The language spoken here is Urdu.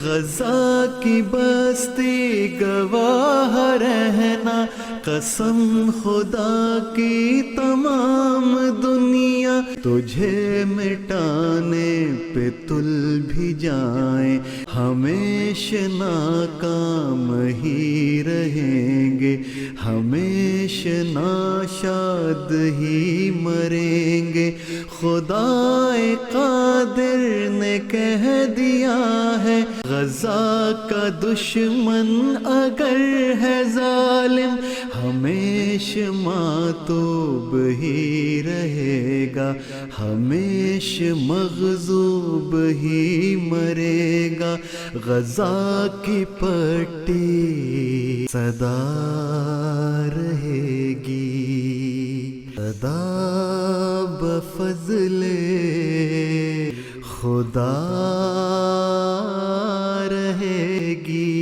غزہ کی بستی گواہ رہنا، قسم خدا کی تمام دنیا تجھے مٹانے پہ تل بھی جائیں، ہمیشہ ناکام ہی رہیں گے، ہمیشہ ناشاد ہی مریں گے۔ خدا قادر نے کہہ دیا ہے، غزہ کا دشمن اگر ہے ظالم، ہمیشہ ماتوب ہی رہے گا، ہمیشہ مغضوب ہی مرے گا۔ غزہ کی پٹی صدا رہے گی، صدا بفضل خدا رہے گی۔